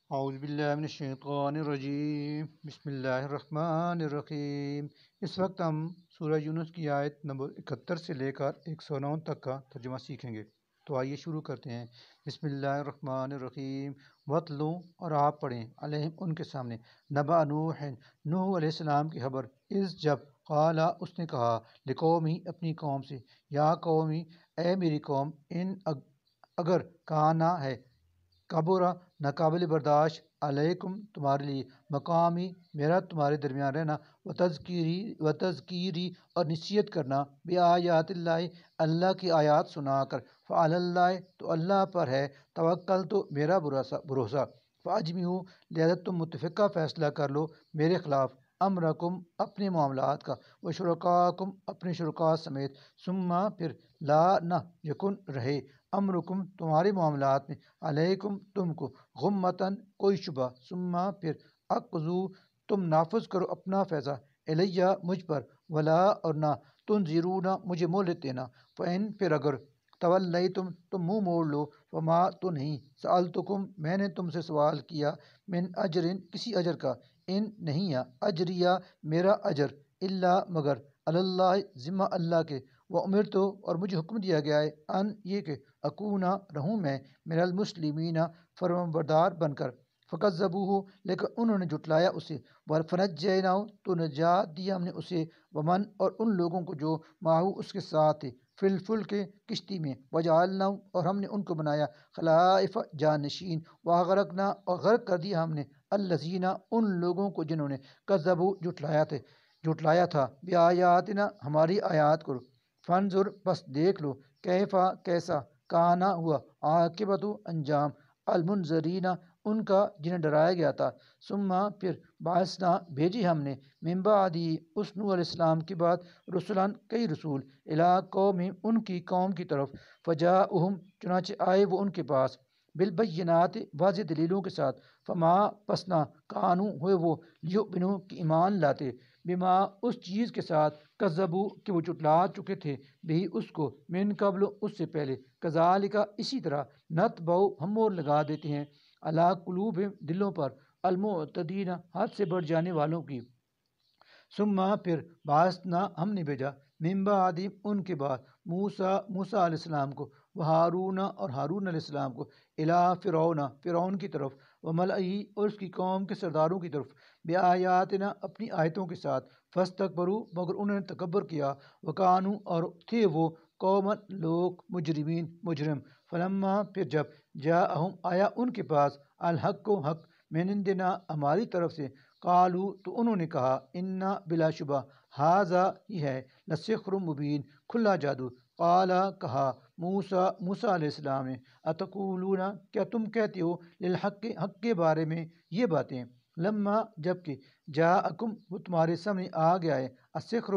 اعوذ باللہ من الشیطان الرجیم بسم اللہ الرحمن الرحیم۔ اس وقت ہم سورہ یونس کی آیت نمبر 71 سے لے کر 109 تک کا ترجمہ سیکھیں گے۔ تو آئیے شروع کرتے ہیں۔ بسم اللہ الرحمن الرحیم۔ وَاتْلُو اور آپ پڑھیں علیہم ان کے سامنے نبأ نوح نوح علیہ السلام کی خبر، اذ جب قالا اس نے کہا لقومی اپنی قوم سے، یا قومی اے میری قوم، ان اگر کہانا ہے کبرا ناقابل برداشت علیکم تمہارے لیے، مقامی میرا تمہارے درمیان رہنا، و تذکیری اور نصیحت کرنا، بآیات اللہ اللہ کی آیات سنا کر، فعلی اللہ تو اللہ پر ہے، توکل تو میرا بھروسہ، فاجمعوا لہذا تم متفقہ فیصلہ کر لو میرے خلاف، امرکم اپنے معاملات کا، و شرکاکم اپنے شرکاء سمیت، ثم پھر لا نہ یکن رہے امرکم تمہارے معاملات میں، علیکم تم کو، غمتن کوئی شبہ، ثم پھر اقضو تم نافذ کرو اپنا فیصلہ، الیہ مجھ پر، ولا اور نہ تنظرون مجھے مہلت دینا، فإن پھر اگر تولیتم تم منہ موڑ لو، فما تو نہیں، سألتکم میں نے تم سے سوال کیا، من اجرن کسی اجر کا، ان نہیں اجریہ میرا اجر، الا مگر اللہ ذمہ اللہ کے، وامرتو اور مجھے حکم دیا گیا ہے، ان یہ کہ اکونا رہوں میں، من المسلمین فرمانبردار بن کر، فکذبوہ لیکن انہوں نے جھٹلایا اسے، فنجیناہ تو نجات دی ہم نے اسے، ومن اور ان لوگوں کو جو معہو اس کے ساتھ تھے، فی الفلک کشتی میں، وجعلنا اور ہم نے ان کو بنایا خلائف جانشین، واغرقنا اور غرق کر دیا ہم نے الذین ان لوگوں کو جنہوں نے کذبوا جھٹلایا تھا بآیاتنا ہماری آیات کو، فانظر بس دیکھ لو، کیفا کیسا، کانا ہوا، عاقبت انجام، المنذرین ان کا جنہیں ڈرایا گیا تھا، ثم پھر بعثنا بھیجی ہم نے، من بعدی اس نوح علیہ السلام کے بعد، رسولان کئی رسول، الی قومہم ان کی قوم کی طرف، فجاؤہم چنانچہ آئے وہ ان کے پاس، بالبینات واضح دلیلوں کے ساتھ، فما پسنا کانو ہوئے وہ، لیؤمنوا کہ ایمان لاتے، بما اس چیز کے ساتھ، کذبوا کہ وہ جھٹلا چکے تھے، بھی اس کو، من قبل اس سے پہلے، کذالک اسی طرح، نطبع ہم مہر لگا دیتے ہیں، علی قلوبہم دلوں پر، المعتدین حد سے بڑھ جانے والوں کی، ثم پھر بعثنا ہم نے بھیجا، من بعد ان کے بعد، موسیٰ علیہ السلام کو، وہارون اور ہارون علیہ السلام کو، الی فرعون کی طرف، وملئہ اور اس کی قوم کے سرداروں کی طرف، بآیاتنا اپنی آیتوں کے ساتھ، فاستکبروا مگر انہوں نے تکبر کیا، وکانوا اور تھے وہ، قوماً لوگ، مجرم، فلما پھر جب جاءہم آیا ان کے پاس، الحق حق، من عندنا ہماری طرف سے، قالو تو انہوں نے کہا، انا بلا شبہ، ھذا یہ ہے، لسحر مبین کھلا جادو، قالا کہا، موسیٰ علیہ السلام نے، اتقولون کیا تم کہتے ہو، للحق حق کے بارے میں یہ باتیں، لما جب کہ جاءکم وہ تمہارے سامنے آ گیا ہے، السحر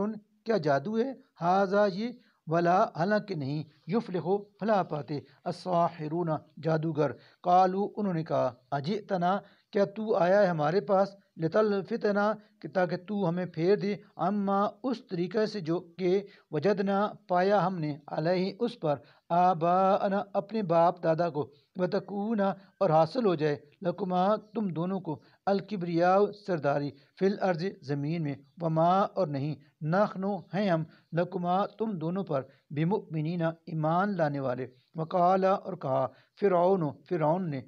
کیا جادو ہے، ھذا یہ، ولا حالانکہ نہیں، یفلح فلاح پاتے، الساحرون جادوگر، قالو انہوں نے کہا، اجئتنا کیا تو آیا ہے ہمارے پاس، لتلفتنا کہ تاکہ تو ہمیں پھیر دے، اما اس طریقے سے جو کہ وجدنا پایا ہم نے، علیہ اس پر، آباءنا اپنے باپ دادا کو، وتکونا اور حاصل ہو جائے، لکما تم دونوں کو، الکبریاء سرداری، فی الارض زمین میں، وما اور نہیں، نحنو ہیں ہم، لکما تم دونوں پر، بمؤمنین ایمان لانے والے، وقالا اور کہا، فرعون نے،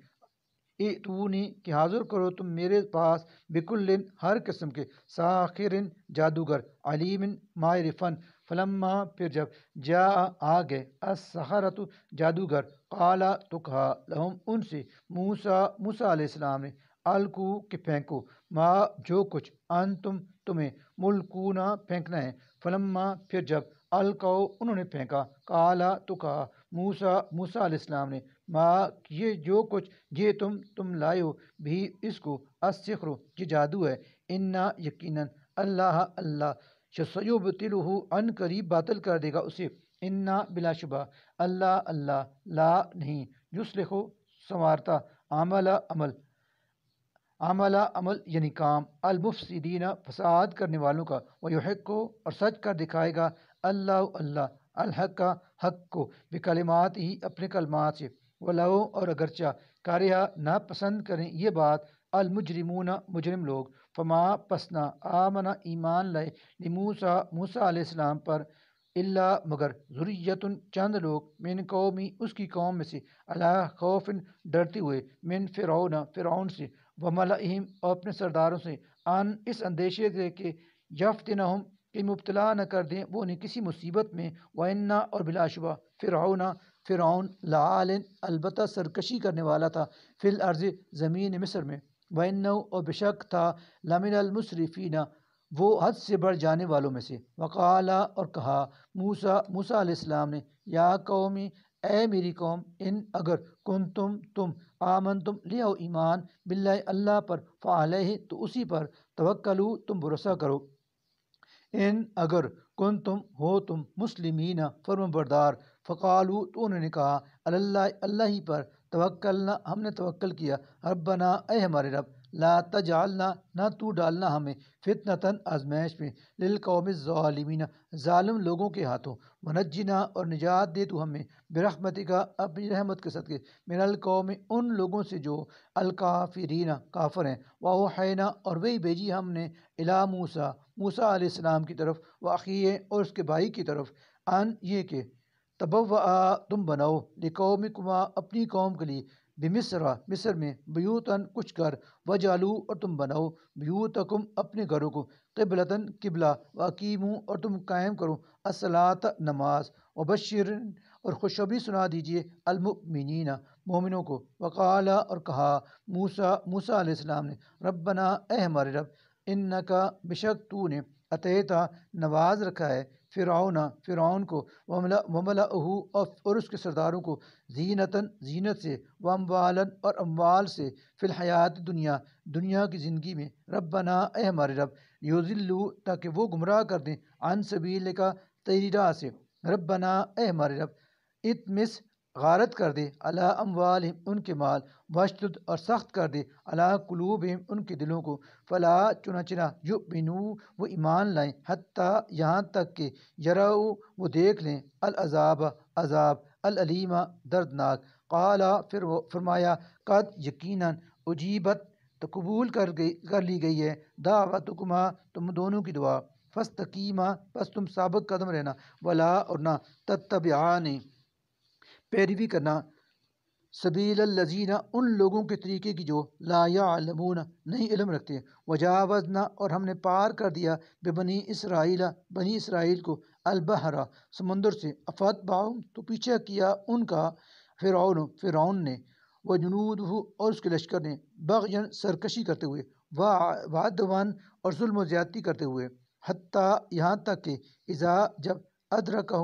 ائتونی کہ حاضر کرو تم میرے پاس، بکل ہر قسم کے، ساحر جادوگر، علیم ماہر فن، فلما پھر جب جاء آ گئے، السحرۃ جادوگر، قالا تو کہا، لہم ان سے، موسیٰ علیہ السلام نے، القوا کہ پھینکو، ما جو کچھ، انتم تمہیں، ملقونا پھینکنا ہے، فلما پھر جب القوا انہوں نے پھینکا، قالا تو کہا، موسیٰ علیہ السلام نے، ما یہ جو کچھ، یہ تم لائے ہو، بھی اس کو، السحر یہ جادو ہے، انا یقیناً اللہ سیبطلہ ان قریب باطل کر دے گا اسے، انا بلا شبہ اللہ لا نہیں، یصلح سنوارتا، عمل یعنی کام، المفسدین فساد کرنے والوں کا، ویحق اور سچ کر دکھائے گا، اللہ الحق حق کو، بکلمات ہی اپنے کلمات سے، ولو اور اگرچہ کارہا ناپسند کریں یہ بات المجرمون مجرم لوگ فما پسنا آمنا ایمان لائے لموسیٰ موسیٰ علیہ السلام پر اللہ مگر ذریتن چند لوگ من قومی اس کی قوم میں سے اللہ خوف ڈرتے ہوئے من فرعون سے وملئہم اور اپنے سرداروں سے ان اس اندیشے سے کہ یفتنہم کہ مبتلا نہ کر دیں وہ انہیں کسی مصیبت میں وَإِنَّا اور بلا شبہ فرعون لعالٍ البتہ سرکشی کرنے والا تھا فی الارض زمین مصر میں وَإِنَّهُ اور بے شک تھا لمن المسرفین وہ حد سے بڑھ جانے والوں میں سے وقالا اور کہا موسیٰ علیہ السلام نے یا قومی اے میری قوم ان اگر تم آمنتم لیاؤ ایمان باللہ اللہ پر فعلیہ تو اسی پر توکلو تم بھروسہ کرو ان اگر تم مسلمین فرم بردار فقالو تو انہوں نے کہا اللہ ہی پر توکلنا ہم نے توکل کیا ربنا اے ہمارے رب لا تجعلنا نہ تو ڈالنا ہمیں فتنتاً آزمائش میں للقوم الظالمین ظالم لوگوں کے ہاتھوں ونجنا اور نجات دے تو ہمیں برحمتک اپنی رحمت کے صدقے من القوم ان لوگوں سے جو الکافرین کافر ہیں واوحینا اور وہی بھیجی ہم نے الی موسیٰ علیہ السلام کی طرف واخیہ اور اس کے بھائی کی طرف ان یہ کہ تبوآ تم بناؤ لقومکما اپنی قوم کے لیے مصر میں بیوتاً کچھ گھر وجعلو اور تم بناؤ بیوتکم اپنے گھروں کو قبلتاً قبلہ واقیمو اور تم قائم کرو الصلاۃ نماز وبشر اور خوشخبری سنا دیجیے المؤمنین مومنوں کو وقالا اور کہا موسیٰ علیہ السلام نے ربنا اے ہمارے رب انکا بشک تو نے اتیتا نواز رکھا ہے فرعون کو وملأہ اور اس کے سرداروں کو زینت سے واموالاً اور اموال سے فی الحیات دنیا کی زندگی میں ربنا اے ہمارے رب یضلوا تاکہ وہ گمراہ کر دیں عن سبیلک تیری راہ سے ربنا اے ہمارے رب اتمس غارت کر دے علی اموالہم ان کے مال واشدد اور سخت کر دے علی قلوبہم ان کے دلوں کو فلا چنانچہ یؤمنوا وہ ایمان لائیں حتیٰ یہاں تک کہ یروا وہ دیکھ لیں العذاب عذاب العلیمہ دردناک قالا پھر وہ فرمایا قد یقیناً اجیبت تو قبول کر لی گئی ہے دعوتکما تم دونوں کی دعا فاستقیما بس تم ثابت قدم رہنا ولا اور نہ تتبعانی پیروی کرنا سبیل الذین ان لوگوں کے طریقے کی جو لا یعلمون نہیں علم رکھتے وجاوزنا اور ہم نے پار کر دیا بنی اسرائیل کو البحر سمندر سے فتبعہم تو پیچھے کیا ان کا فرعون نے وجنودہ اور اس کے لشکر نے بغین سرکشی کرتے ہوئے وعدوان اور ظلم و زیادتی کرتے ہوئے حتیٰ یہاں تک کہ اذا جب ادرکہ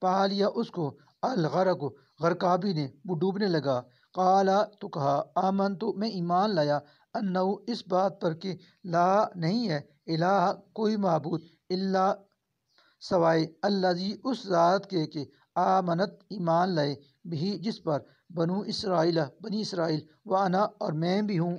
پا لیا اس کو الغرق غرقابی نے وہ ڈوبنے لگا قالا تو کہا آمنتو میں ایمان لایا انہو اس بات پر کہ لا نہیں ہے الہ کوئی معبود الا سوائے الذی اس ذات کے کہ آمنت ایمان لائے بھی جس پر بنی اسرائیل وانا اور میں بھی ہوں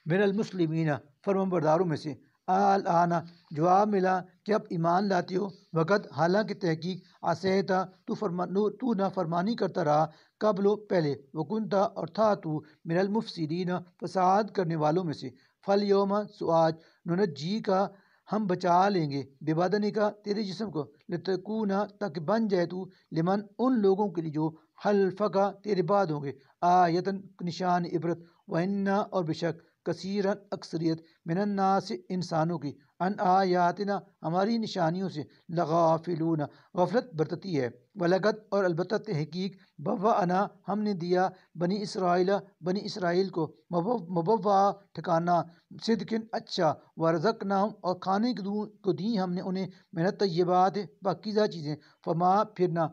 من المسلمین فرمانبرداروں میں سے الآن جواب ملا کہ اب ایمان لاتے ہو وقت حالانکہ تحقیق عصیتا تو نافرمانی کرتا رہا قبل و پہلے وکنتا اور تھا تو من المفسدین فساد کرنے والوں میں سے فالیوم سو آج ننجی کا ہم بچا لیں گے ببدنی کا تیرے جسم کو لتکونا تاکہ بن جائے تو لمن ان لوگوں کے لیے جو حلفکا تیرے بعد ہوں گے آیتن نشان عبرت وَإِنَّا اور بشک کثیراً اکثریت من الناس انسانوں کی ان آیاتنا ہماری نشانیوں سے لغافلون غفلت برتتی ہے ولقد اور البتہ تحقیق بوأنا ہم نے دیا بنی اسرائیل کو مبوع ٹھکانہ صدقن اچھا ورزقناہم اور کھانے کو دی ہم نے انہیں من الطیبات پاکیزہ چیزیں فما پھرنا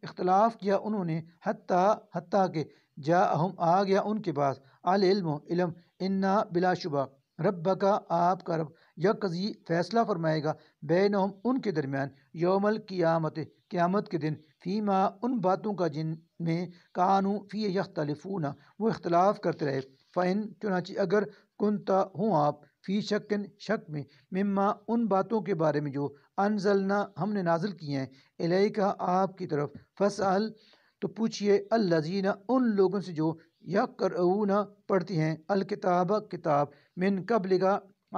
اختلاف کیا انہوں نے حتیٰ کہ جاءہم آ گیا ان کے پاس العلم علم انا بلا شبہ ربکا آپ کا رب یقضی فیصلہ فرمائے گا بینہم ان کے درمیان یوم القیامت قیامت کے دن فیما ان باتوں کا جن میں کانوا فی یختلفون وہ اختلاف کرتے رہے فإن چنانچہ اگر کنتا ہوں آپ فی شک میں مما ان باتوں کے بارے میں جو انزلنا ہم نے نازل کیے ہیں الیکا آپ کی طرف فاسأل تو پوچھیے الذین ان لوگوں سے جو یقرؤون پڑھتی ہیں الکتاب کتاب من قبلک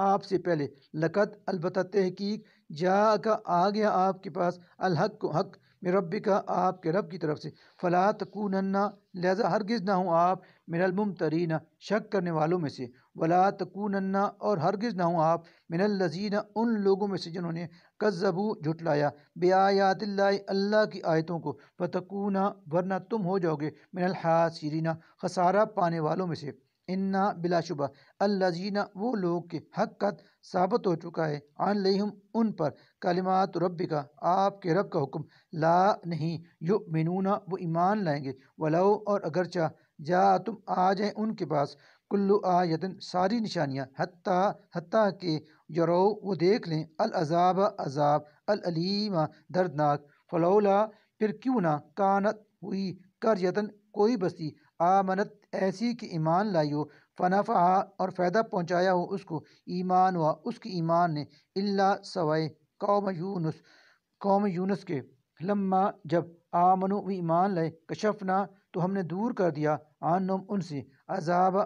آپ سے پہلے لقد البتہ تحقیق جا کا آ گیا آپ کے پاس الحق کو حق من ربک آپ کے رب کی طرف سے فلا تکونن لہذا ہرگز نہ ہوں آپ من الممترین شک کرنے والوں میں سے ولا تکونن اور ہرگز نہ ہوں آپ من الذین ان لوگوں میں سے جنہوں نے کذبوا جھٹلایا بیاات اللہ اللہ کی آیتوں کو فتکونا ورنہ تم ہو جاؤ گے من الخاسرین خسارہ پانے والوں میں سے انا بلا شبہ الذین وہ لوگ کے حقت ثابت ہو چکا ہے علیہم ان پر کلمات ربک آپ کے رب کا حکم لا نہیں یؤمنون وہ ایمان لائیں گے ولو اور اگرچہ جا تم آ جائیں ان کے پاس کلو آیتن ساری نشانیاں حتیٰ کہ یرو وہ دیکھ لیں العذاب عذاب العلیم دردناک فلولا پھر کیوں نہ کانت ہوئی قریتن کوئی بستی آمنت ایسی کہ ایمان لائی ہو فنفع اور فائدہ پہنچایا ہو اس کو ایمان ہوا اس کی ایمان نے اللہ سوائے قوم یونس کے لما جب آمنو و ایمان لائے کشفنا تو ہم نے دور کر دیا عنہم ان سے عذاب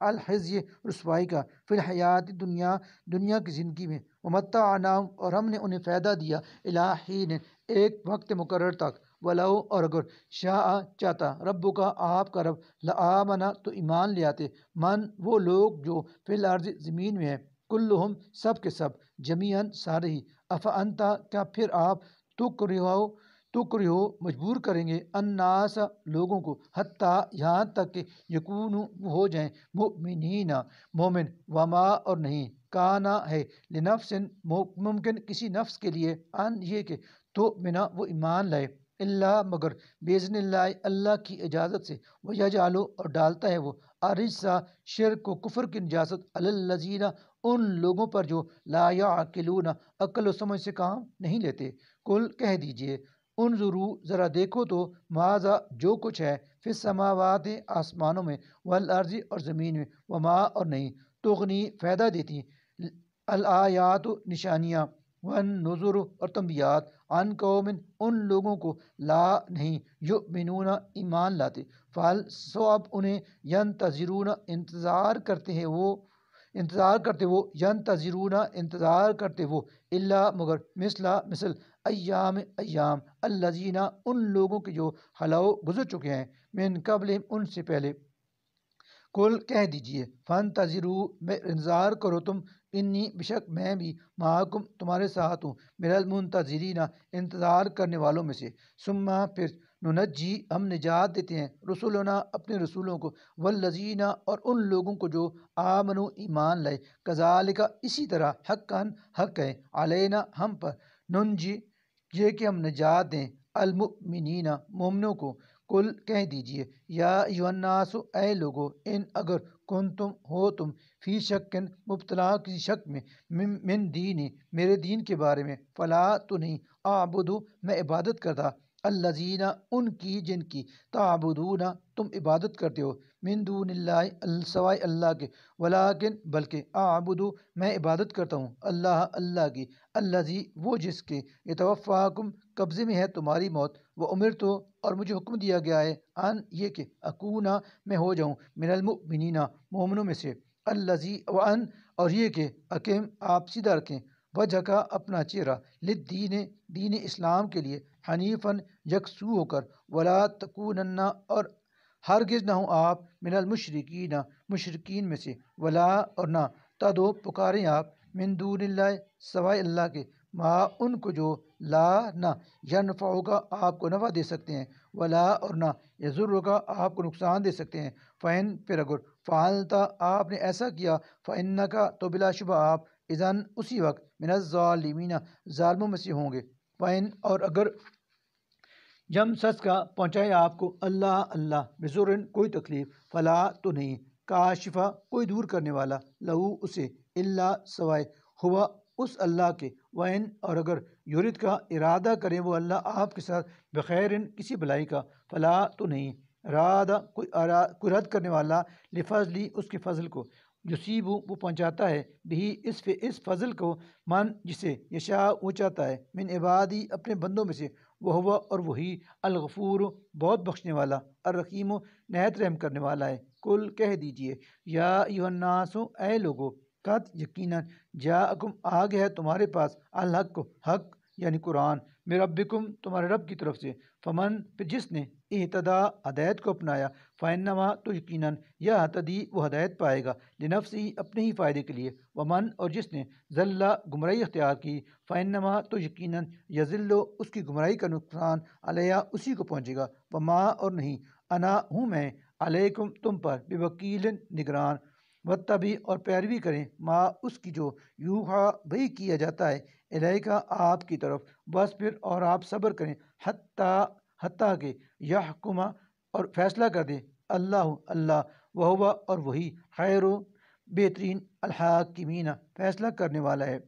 الخزی رسوائی کا فی الحیات دنیا کی زندگی میں ومتعناہم اور ہم نے انہیں فائدہ دیا الی حین ایک وقت مقرر تک ولو اور اگر شاء چاہتا ربک آپ کا رب لآمن تو ایمان لے آتے من وہ لوگ جو فی الارض زمین میں ہیں کلہم سب کے سب جمیعاً سارے ہی افانتا کیا پھر آپ تکرہو مجبور کریں گے الناس لوگوں کو حتیٰ یہاں تک کہ یکونوا وہ ہو جائیں مؤمنین مومن وما اور نہیں کانا ہے لنفس ممکن کسی نفس کے لیے ان یہ کہ تو منا وہ ایمان لائے اللہ مگر باذن اللہ اللہ کی اجازت سے وہ یجعلو اور ڈالتا ہے وہ الرجس شرک و کفر کی نجاست علی الذین ان لوگوں پر جو لا یعقلون عقل و سمجھ سے کام نہیں لیتے کل کہہ دیجئے انظروا ذرا دیکھو تو ماذا جو کچھ ہے فی السماوات آسمانوں میں والارض اور زمین میں وما اور نہیں تغنی فائدہ دیتی الآیات نشانیاں والنذر اور تنبیات عن قوم ان لوگوں کو لا نہیں یؤمنون ایمان لاتے فال سو اب انہیں ینتظرون انتظار کرتے وہ الا مگر مثل ایام الذین ان لوگوں کے جو خلو گزر چکے ہیں من قبل ان سے پہلے کل کہہ دیجئے فانتظروا میں انتظار کرو تم انی بشک میں بھی معاکم تمہارے ساتھ ہوں من المنتظرین انتظار کرنے والوں میں سے ثم پھر ننجی ہم نجات دیتے ہیں رسولنا اپنے رسولوں کو والذین اور ان لوگوں کو جو آمنو ایمان لائے کذالک اسی طرح حق ہے علینا ہم پر ننجی یہ کہ ہم نجات دیں المؤمنین مومنوں کو کل کہہ دیجئے یا ایھا الناس اے لوگو ان اگر کنتم ہو تم فی شکن مبتلا کسی شک میں من دینی میرے دین کے بارے میں فلا تو نہیں اعبدو میں عبادت کرتا الذین ان کی جن کی تعبدون تم عبادت کرتے ہو من دون اللہ سوائے اللہ کے ولیکن بلکہ اعبدو میں عبادت کرتا ہوں اللہ کی الذی وہ جس کے یتوفاکم قبضے میں ہے تمہاری موت وہ امرتو اور مجھے حکم دیا گیا ہے ان یہ کہ اکونا میں ہو جاؤں من المؤمنین مومنوں میں سے الذی وان اور یہ کہ اقیم آپ سیدھا رکھیں وجہ کا اپنا چہرہ للدین دین اسلام کے لیے حنیفاً یکسو ہو کر ولا تکونن اور ہرگز نہ ہوں آپ من مشرکین میں سے ولا اور نہ تدو پکاریں آپ من دون اللہ سوائے اللہ کے ما ان کو جو لا نہ ینفعو کا آپ کو نفع دے سکتے ہیں ولا اور نہ یضر کا آپ کو نقصان دے سکتے ہیں فین پھر اگر فعلتا آپ نے ایسا کیا فإنک تو بلا شبہ آپ اذن اسی وقت من الظالمین ظالموں میں سے ہوں گے فین اور اگر یم سس کا پہنچائے آپ کو اللہ بزرن کوئی تکلیف فلا تو نہیں کاشفہ کوئی دور کرنے والا لہو اسے اللہ سوائے ہوا اس اللہ کے وین اور اگر یورت کا ارادہ کرے وہ اللہ آپ کے ساتھ بخیرن کسی بلائی کا فلا تو نہیں کوئی رد کرنے والا لفضلی اس کے فضل کو یصیب وہ پہنچاتا ہے بھی اس فضل کو من جسے یشاء وہ چاہتا ہے من عبادی اپنے بندوں میں سے وہ اور وہی الغفور بہت بخشنے والا، الرحیم نہایت رحم کرنے والا ہے۔ کل کہہ دیجئے، یا ایھا الناس اے لوگو، قد یقیناً جاءکم آ گیا ہے تمہارے پاس الحق حق یعنی قرآن، من ربکم تمہارے رب کی طرف سے، فمن پھر جس نے اہتدا ہدایت کو اپنایا، فانما تو یقیناً یہتدی وہ ہدایت پائے گا، لنفسی اپنے ہی فائدے کے لیے، ومن اور جس نے ضل گمراہی اختیار کی، فانما تو یقیناً یضل اس کی گمراہی کا نقصان علیہ اسی کو پہنچے گا، وما اور نہیں انا ہوں میں علیکم تم پر بوکیل نگران، واتبع اور پیروی کریں ما اس کی جو یوحا وحی کیا جاتا ہے الیکا آپ کی طرف، بس پھر اور آپ صبر کریں حتیٰ کہ یحکم اور فیصلہ کر دے اللہ اللہ، وہو اور وہی خیر بہترین الحاکمین فیصلہ کرنے والا ہے۔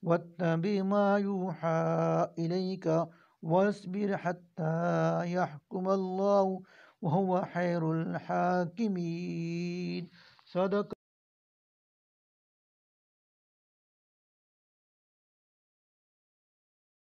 واتبع ما یوحا الیکا واصبر حتیٰ یحکم اللہ وہو خیر الحاکمین۔ صدق